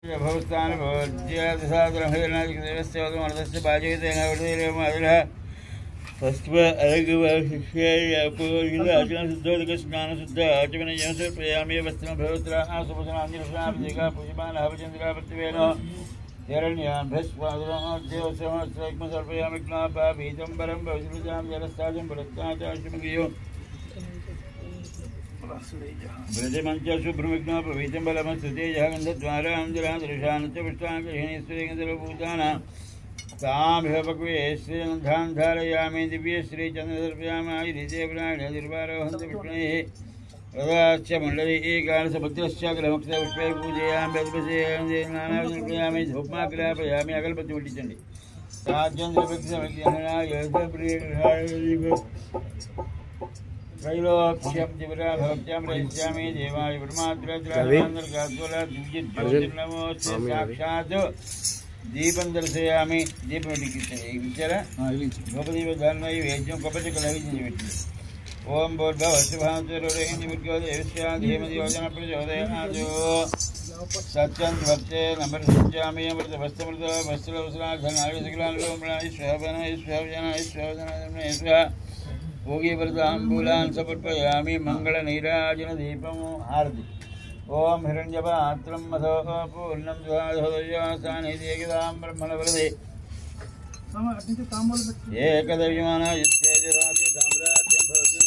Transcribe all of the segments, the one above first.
भवस्तानुभवज्यादिसादरमहैर्नादिकदेवस्य बाजयतेन वर्धेरेमअदिलः तस्त्व अरगवाशिष्यपूर्णशुद्धोदकस्नानशुद्ध आचमनयमसर्पयामि वस्त्रं भवत्रा आसुपसनाञ्जलशाब्दिका पूजमानः भजन्द्रापत्तिवेनो हिरण्यां भस्वादुराद्योत्सवस्त्रैक्मसर्पयामि ज्ञापा पीतम्बरं भवतिरुजां जलस्ताजं पुरस्ताचाशुमगियो ब्रजमंच शुभ्रविघ्न प्रवीतं बलमस्तुते जगन्धद्वारां जलादृशानच पुष्टाङ्गहीनेश्वरीगन्धर्वभूतानां तामिह भगवे श्रीगन्धां धारयामि दिव्यश्रीचन्द्रदर्पयामि देवराणिर्वारोहन्त विष्णेः रदाश्च मण्डले एकादशभद्रश्च ग्रहमुक्तपुष्पैः पूजयामि नानाविधर्पयामि धूपमाग्रापयामि अगलपतिमुट्टिंचंడి त्रैलोक्यं दिवरा भक्त्यां रहिष्यामि देवाय ब्रह्माद्रद्रानमो साक्षात् दीपं दर्शयामि दीपं विचारा गोपदीपधारणय वेद्यं कपचकलविज्ञ ओम भूर्भुवस्सुभांसुरोरेहिणीमुद्गोदेवस्याधीमधियोजन प्रचोदयात् सत्यं भक्ते नमस्यामि अमृतवस्त्रमृत वस्त्रवस्त्राधनायुसकलान्वयमृणायुष्वभजनायुष्वभजनायुष्वभजनायुष्वः भोगीवृताम्बूलान् समर्पयामि मङ्गलनीराजनदीपं आरति ओम हिरण्यपात्रं मधो पूर्णं द्वादशोदयासानिदेकदां ब्रह्मणवरदे एकदैवमानायुष्येजराजि साम्राज्यं भवति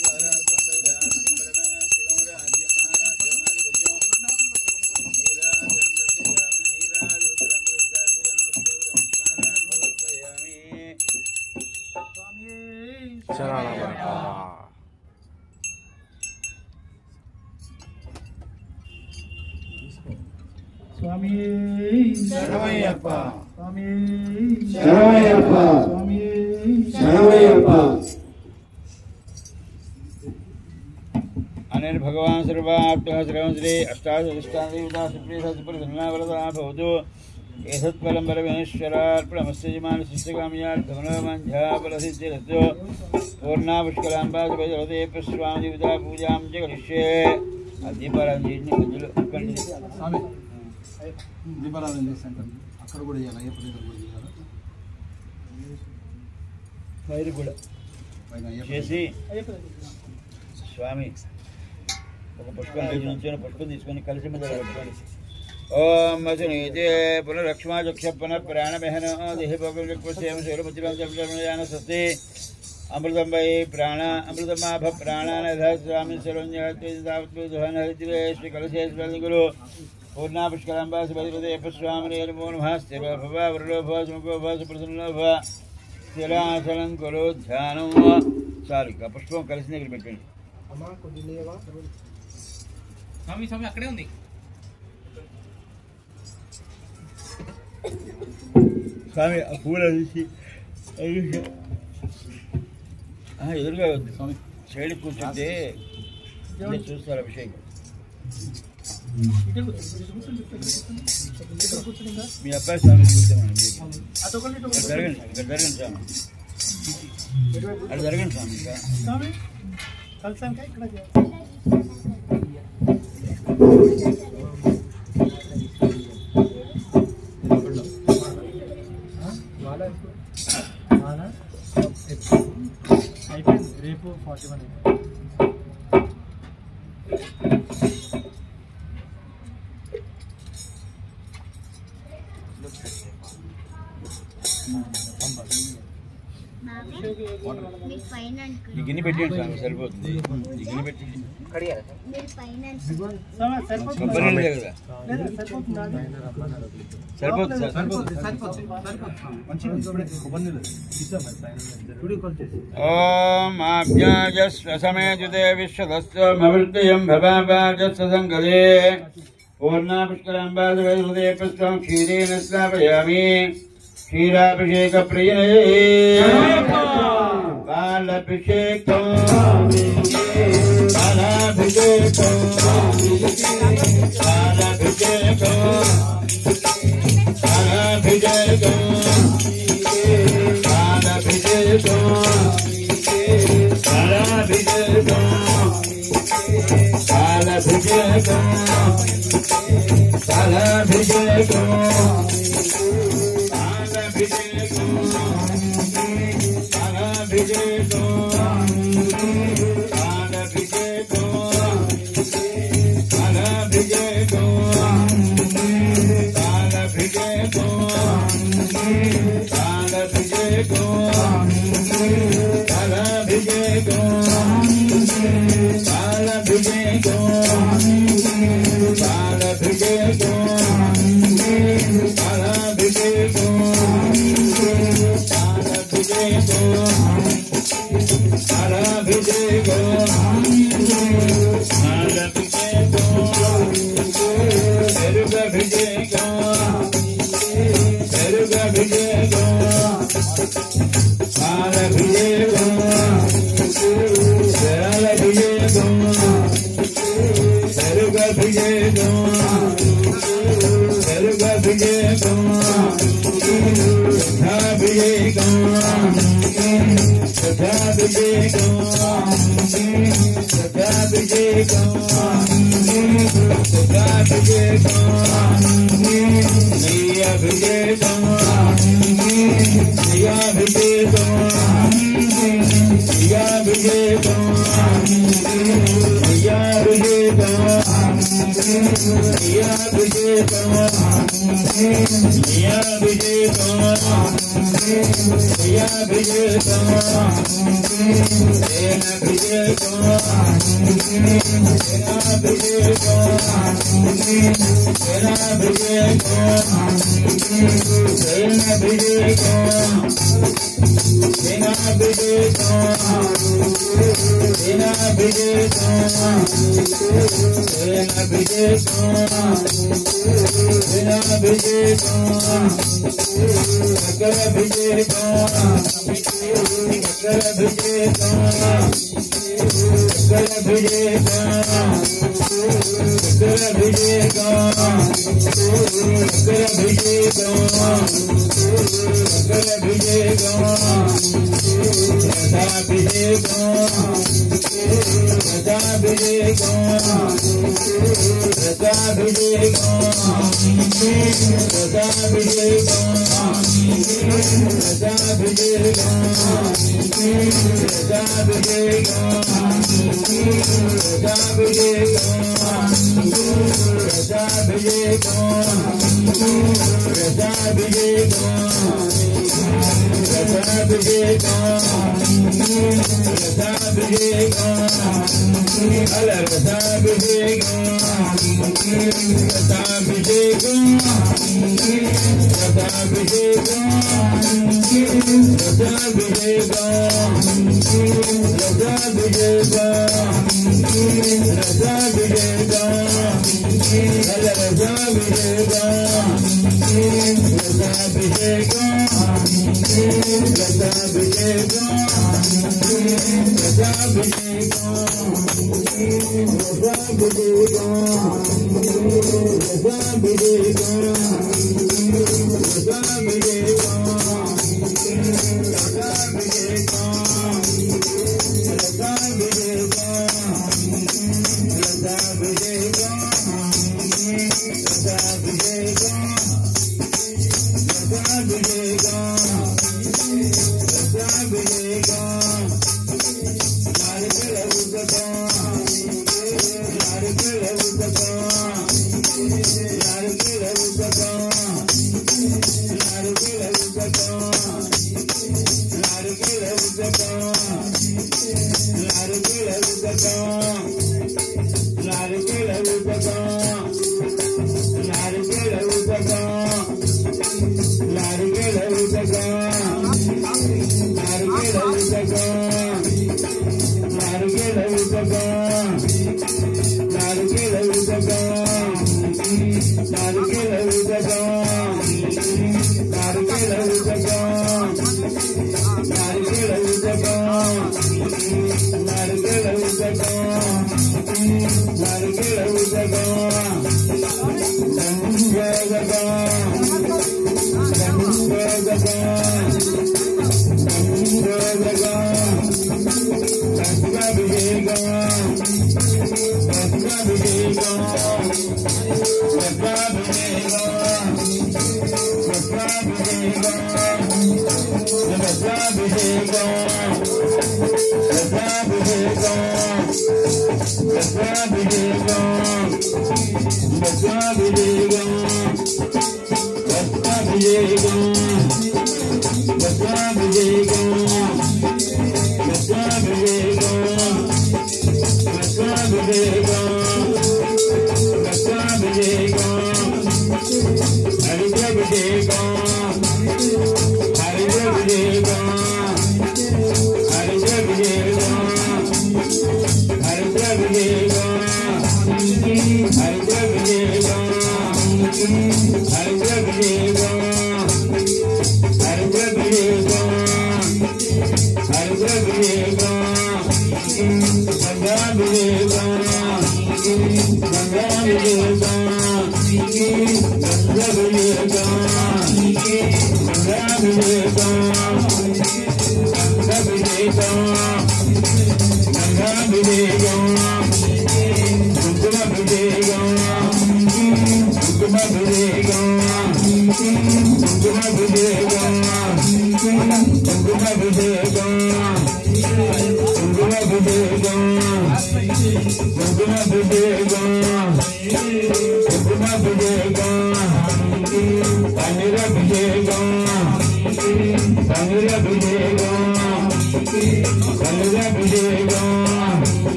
स्वामी शरणमय्यप्प स्वामी शरणमय्यप्प स्वामी शरणमय्यप्प अनेन भगवान सर्वार्थः श्री अष्टादशाधिष्ठानदेवता सुप्रियसत्पुरुषन्नावरदा भवतु एतत्फलं परमेश्वरार्पणमस्य जमानशिष्यकाम्यार्थमनोमञ्झाफलसिद्धिरस्तु पूर्णापुष्कलाम्बादिभजवते स्वामिदेवता पूजां च करिष्ये दीपाराधన स्वामी दीपाराधన చేస్తాను అక్కడ కూడా చేయాలి అయ్యప్ప దగ్గర కూడా చేయాలి వైరు కూడా చేసి స్వామి ఒక పుష్పం నుంచి పుష్పం తీసుకొని కలిసి మీద పెట్టుకోండి ओम मधुनीते पुनरक्ष्माचक्षपन प्राणमहन देहभोगेम शैलपतिरान सस्ते अमृतम वै प्राण अमृतमाभ प्राणानध स्वामी सर्वज्ञान हरिद्रे श्री कलशेश्वर गुरु पूर्णा पुष्करांबा सुभद्रदे स्वामी नमो नमः स्थिर भव वरुणो भव सुमुखो भव सुप्रसन्नो भव स्थिरासनं कुरु ध्यानं चालु पुष्पं కలిసి దగ్గర పెట్టండి అమ్మా కొద్దిలేవా స్వామి స్వామి అక్కడే ఉంది स्वामी पूरा ఎదురుగా వద్దు స్వామి సైడ్ కూర్చుంటే చూస్తారు అభిషేకం మీ అబ్బాయి స్వామి కూర్చోమని జరగండి ఇక్కడ జరగండి స్వామి అది జరగండి స్వామి అయిపోయింది రేపు 41 ఈ గిన్నె పెట్టండి స్వామి సరిపోతుంది ఈ గిన్నె పెట్టి ఓం ఆభ్యాజస్వసమేజుతే విశ్వదస్వమవృత్తయం భవాజస్వసంగదే పూర్ణా పుష్కరాంబాదే పుష్పం క్షీరేణ స్నాపయామి क्षीराभिषेक प्रिय बालाभिषेक बालाभिषेक बालाभिषेक बालाभिषेक बालाभिषेक बालाभिषेक बालाभिषेक बालाभिषेक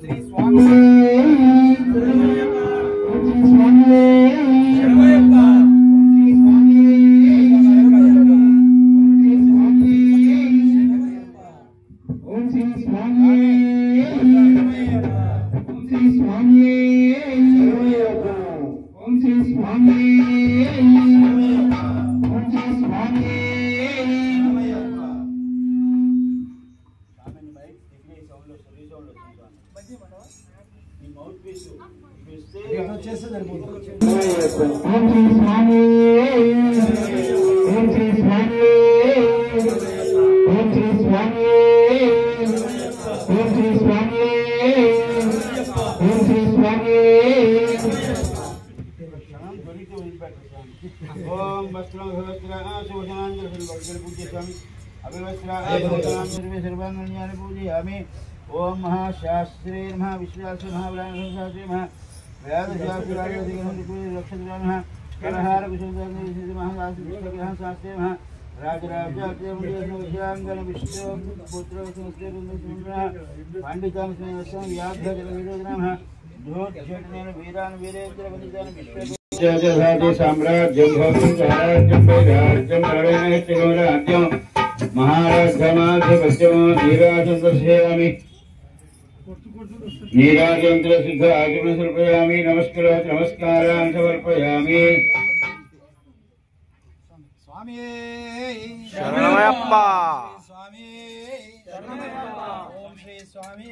శ్రీ స్వామి ओम वस्त्रं पूज्यस्वामी सर्वान्यानि पूजयामि। ओम महाशास्त्रे नमः विश्वासे महाव्यासशास्त्रे नमः व्यासशास्त्रादिगणनक्षत्राणि नमः कलहार कुशलदानि महाशास्त्रे शास्त्रे नमः राजराजांगल विष्णु पुत्र पांडितानि व्याघ्रजलविरोधनमः ज्योतिषेण वीरान् वीरेन्द्र वनितानि विश्व साम्राज्यं भवन्तं राज्यं महाराष्ट्रमाध्यपश्चिमो नीराजन्द्रस्यामि नीराजन्द्र सिद्ध आचमन समर्पयामि। नमस्कारान् समर्पयामि। स्वामी शरणमयप्पा स्वामी शरणमयप्पा ओम श्री स्वामी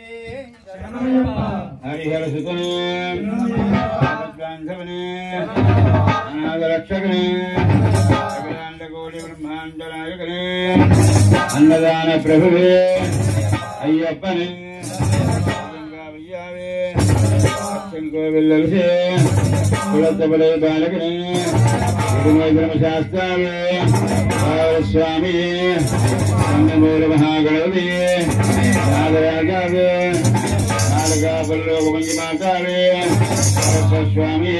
शरणमयप्पा हरिहर सुतने गांधवने अनाथरक्षकने अखिलांड कोटि ब्रह्मांड नायकने अन्नदान प्रभुवे अय्यप्पने गंगावैयावे शंकोविल्लविषे कुलत्तबले बालकने गुरुमय ब्रह्मशास्त्रावे स्वामी संगमूल महागणपति नागराजावे नालकापल्लोकमंजिमातावे स्वामी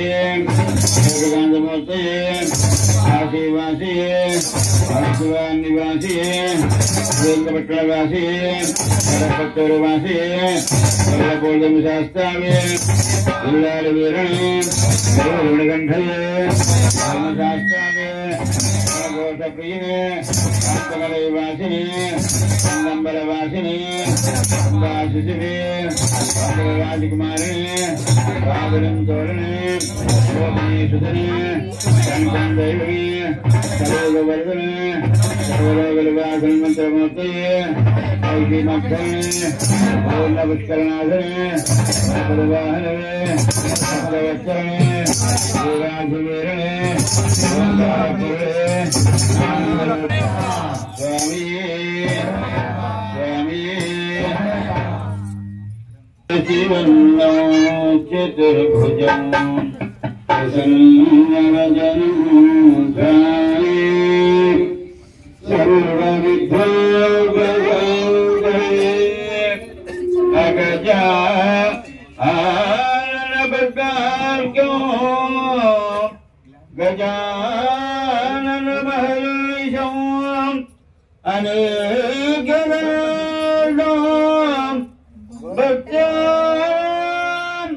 योगकांतमूर्तये काशीवासिये वासुवानिवासिये वेंकटपट्टणवासिये करपत्तूरुवासिये वल्लभोल्लमशास्त्रावे इल्लालवीरणे गुरुगुणकण्ठये धर्मशास्त्रावे घोषप्रिये कान्तमलैवासिने संगम्बरवासिने वासिशिवे राजकुमारिणे बादरं तोरणे गोपने सुधने कंकण दैवने सर्ववर्धने सर्वलोकनिवासं मंत्रमूर्तये ऐतिमक्षणे पूर्णपुष्करनाथने सर्ववाहनने सर्ववत्सरणे वीराधिवीरणे ओंकारपुरे स्वामी स्वामी शिवन्नो चतुर्भुजं प्रसन्नवदनं सर्वविघ्नोपशान्तये अगजा आननपद्मार्गो गजाननमहर्निशं अनेकदं भक्त्यां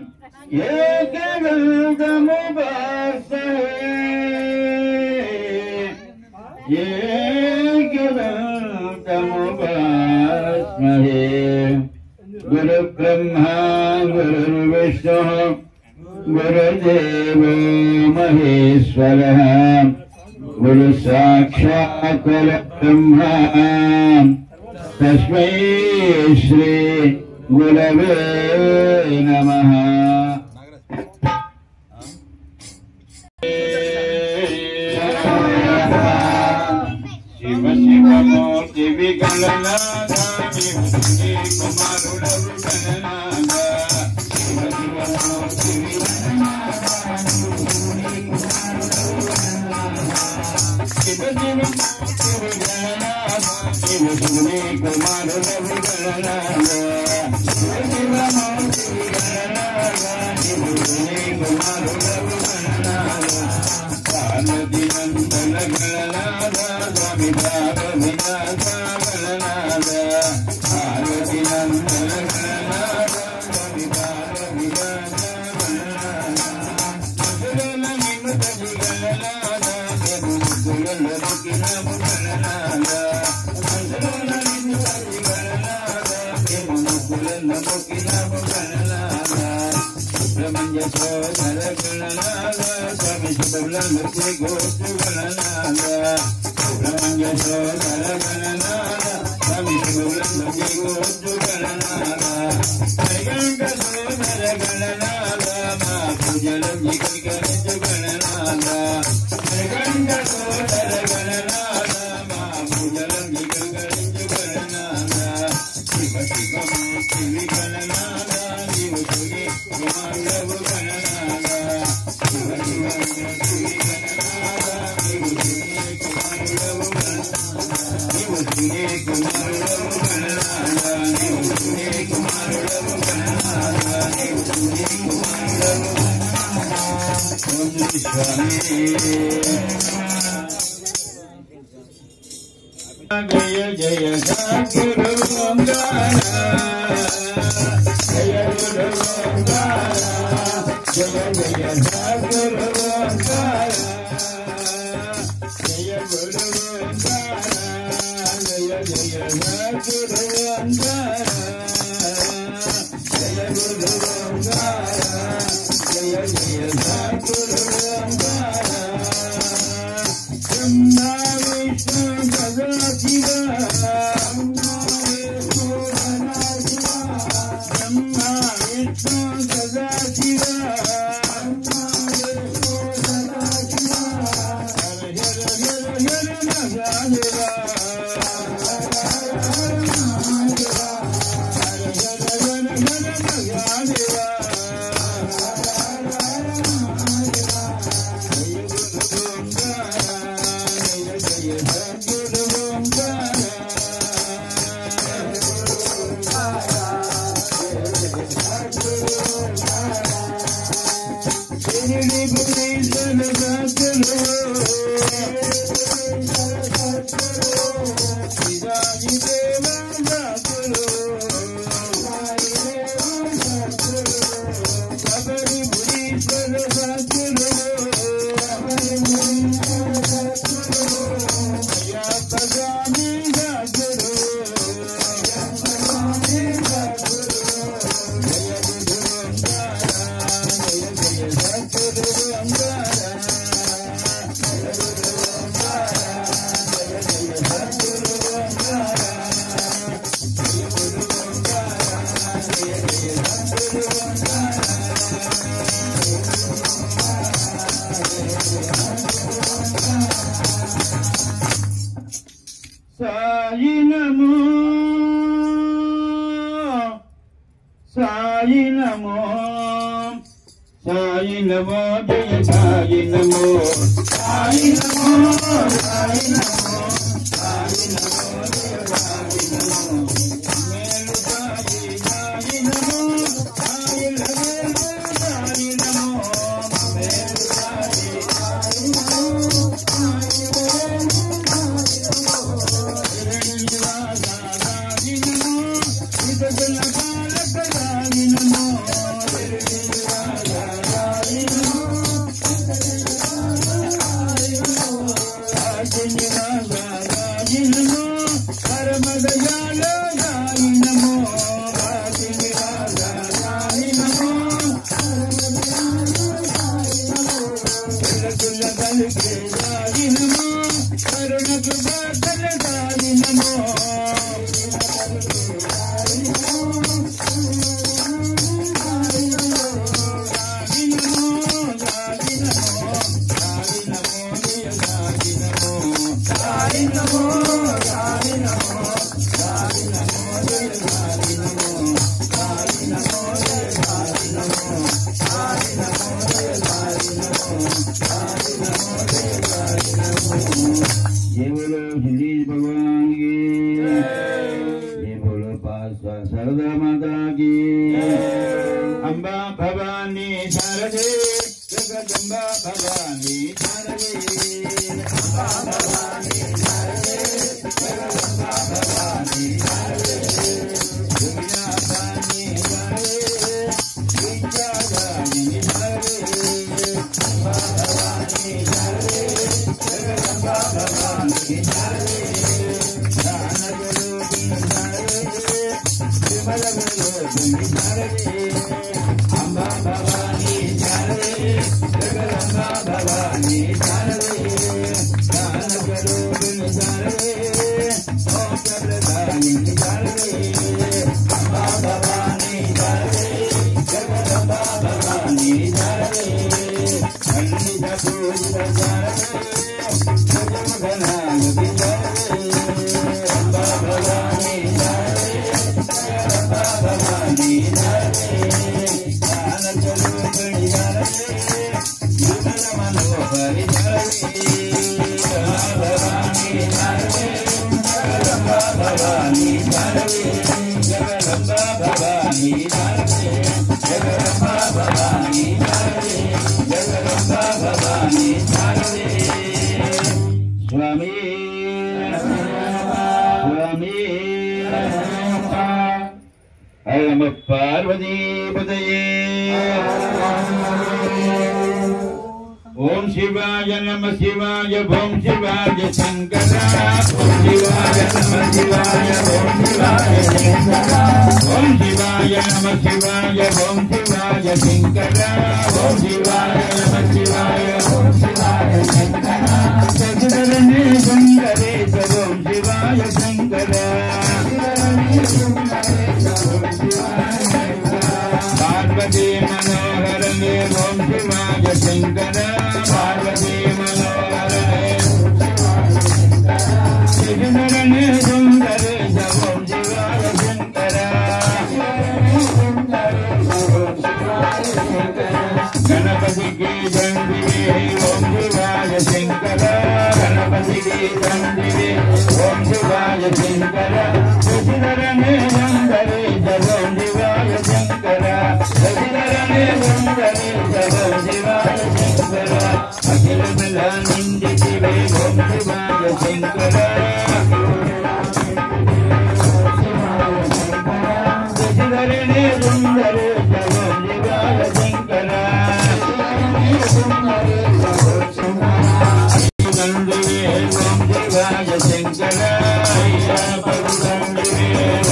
एकदन्तमुपास्महे गुरुब्रह्मा गुरुर्विष्णुः गुरुदेवो महेश्वरः गुरुसाक्षात् परब्रह्म तस्मै श्री गुरवे नमः। शिव शिव मूर्ति विगलनादा विभूति कुमारुड विगलनादा शिव शिव मूर्ति विगलनादा शिव शिव मूर्ति विगलनादा विभूति कुमारुड विगलनादा शिव शिव मूर्ति विगलनादा विभूति कुमारुड विगलनादा कालदिनंदन गणनादा विभाग विनाशा गणनादा कालदिनंदन गणनादा जय जय सद्गुरु ओंकारा जय गुरु ओंकारा जय जय सद्गुरु ओंकारा जय गुरु ओंकारा जय जय सद्गुरु ओंकारा जय गुरु ओंकारा जय जय सद्गुरु ओंकारा ब्रह्मा विष्णु सदाशिवा ब्रह्मा विष्णु सदाशिवा हर हर हर महादेवा साई नमो साई नमो साई नमो जय साई नमो साई नमो साई नमो साई नमो जय साई नमो मेरु साई नमो साई नमो साई नमो मेरु साई नमो साई ये बोलो श्री भगवान की ये बोलो शारदा माता की अम्बा भवानी शारदे जगदम्बा भवानी शारदे अम्बा भवानी शारदे जगदम्बा भवानी शारदे दुनिया पानी शारदे विद्या दानी शारदे अम्बा भवानी शारदे जगदम्बा भवानी शारदे दान गुरु शारदे विमल अम्बा भवानी शारदे जगदम्बा भवानी शारदे ज्ञान स्वरूपिणी शारदे मोक्ष प्रदायिनी शारदे अम्बा भवानी शारदे जगदम्बा भवानी शारदे खंडित पूजित शारदे जगमगनायकी शारदे अम्बा भवानी शारदे जगदम्बा भवानी शारदे ज्ञान स्वरूपिणी शारदे विमल मनोहरि शारदे अम्बा भवानी शारदे जगदम्बा भवानी शारदे जगदम्बा भवानी शारदे जगदम्बा भवानी शारदे जगदम्बा भवानी शारदे स्वामी स्वामी नम पार्वती पतये ओम शिवाय नमः शिवाय ओम शिवाय शंकरा ओम शिवाय नमः शिवाय ओम शिवाय शंकरा ओम शिवाय नमः शिवाय ओम शिवाय शंकरा ओम शिवाय नमः शिवाय ओम शिवाय शंकरा सगरने सुंदरे ओम शिवाय शंकरा पार्वती मनोहर ओम शिवाय शंकरा पार्वती मनोहर सगरने सुंदरे ओम शिवाय शंकरा गणपति की चंदिरे ओम शिवाय शंकरा गणपति की चंदिरे ओम शिवाय शंकरा सगरने सुंदरे ओम शिवाय शंकरा सगरने सुंदरे ओम शिवाय शंकरा अखिल मिला निंदिते ओम शिवाय शंकरा सगरने सुंदरे ओम शिवाय शंकरा नंदिवे ओम शिवाय शंकरा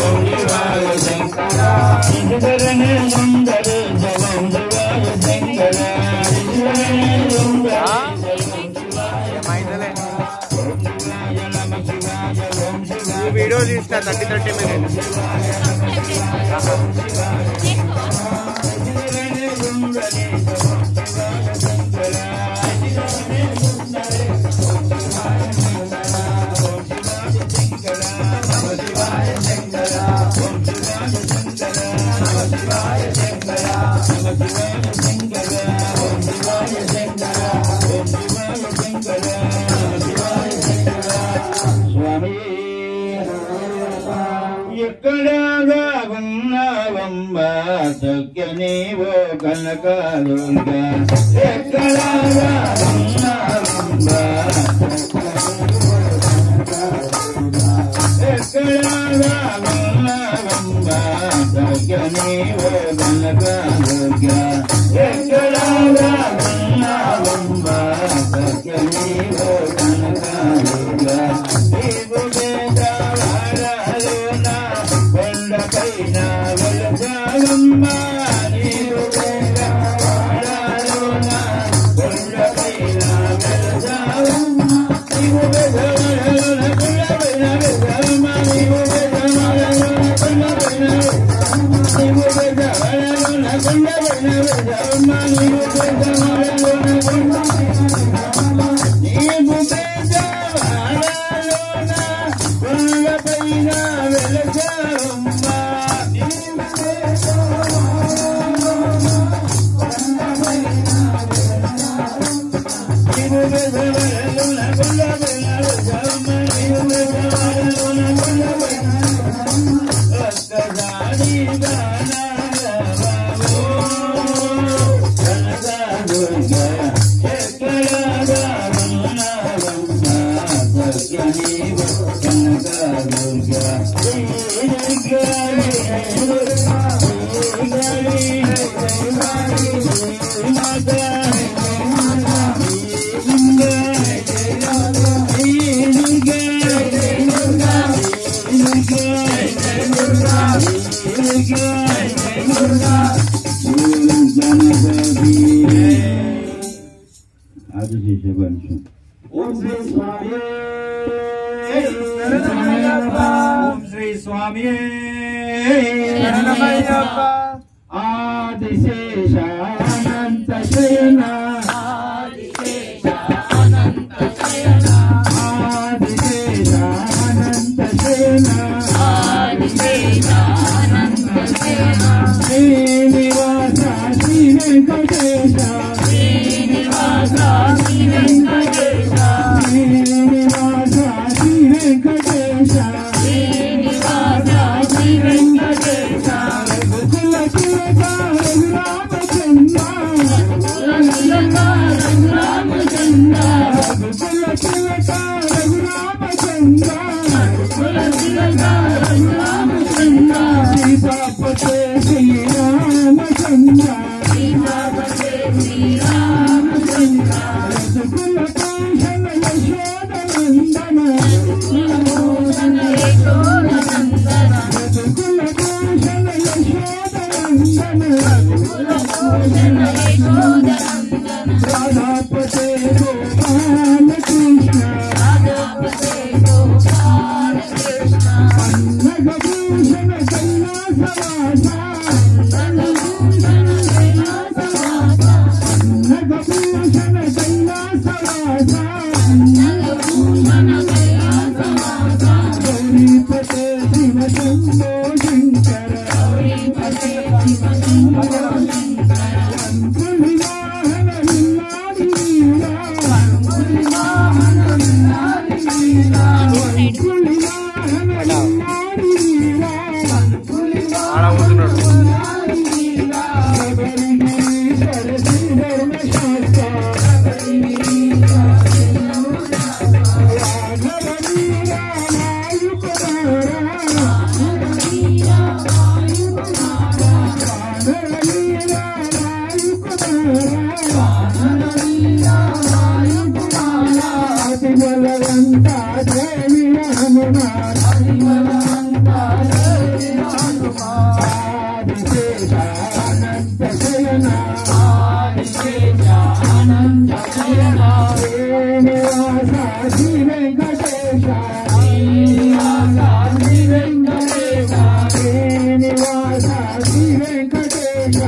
ओम शिवाय शंकरा सगरने सुंदरे ओम शिवाय शंकरा वीडियो తీస్తా 30 మినిట్స్ स्वामी ఎక్కడగా ఉన్నావమ్మా సఖ్యనేవో కనకదుర్గా ఎక్కడగా ఉన్నావమ్మా ఎక్కడగా ఉన్నావమ్మా సఖ్యనేవో కనకదుర్గా ఎక్కడగా ఉన్నావమ్మా సఖ్యనేవో కనకదుర్గా కొండపైన వెలసాలమ్మా నీవు వాడాలోన కొండపైన వెలసాలమ్మా నీవు వెలసాలలోన కొండపైన వెలసాలమ్మా నీవు వెలసాలలోన కొండపైన నీవు వెలసాలలోన కొండపైన వెలసాలమ్మా నీవు వెలసాలలోన నీవు వెలసాలలోన కొండపైన వెలసాలమ్మా ఆదిశేషవంశం ఓం శ్రీ స్వామి ఓం శ్రీ స్వామి ఆదిశేష అనంత శయన ఆదిశేష అనంత శయన శ్రీనివాస శ్రీ వెంకటేశ శ్రీనివాస శ్రీ వెంకటేశ రఘుకుల తిలక రఘురామచంద్ర రఘుకుల తిలక రఘురామచంద్ర సీతాపతే శ్రీరామచంద్ర రఘుకుల కాంక్షణ యశోదనందన రఘుకుల కాంక్షణ యశోదనందన రాధాపతే గోపాలకృష్ణ అన్నగభూషణ కైలాసవాస అన్నగభూషణ కైలాసవాస గౌరీపతే శివ శంభో శంకర వంకులివాహన నిల్లాడి వీరా వంకులివాహన నిల్లాడి వీరా శబరిగిరీశ్వర శ్రీధర్మశాస్త్ర రాఘవ వీరా అతిబలవంత దేవి హనుమాన్ ఆదిశేష అనంత శయన శ్రీనివాస శ్రీ వెంకటేశ శ్రీనివాస శ్రీ వెంకటేశ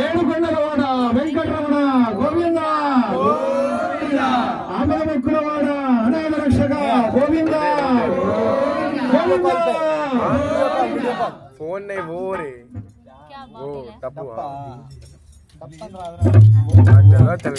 ఏడుకొండలవాడ వెంకటరమణ గోవింద ఆంధ్రముక్కులవాడ అనాథ రక్షక గోవింద फोन नहीं वो रे वो तब्बू తప్పని రాదు चलो चल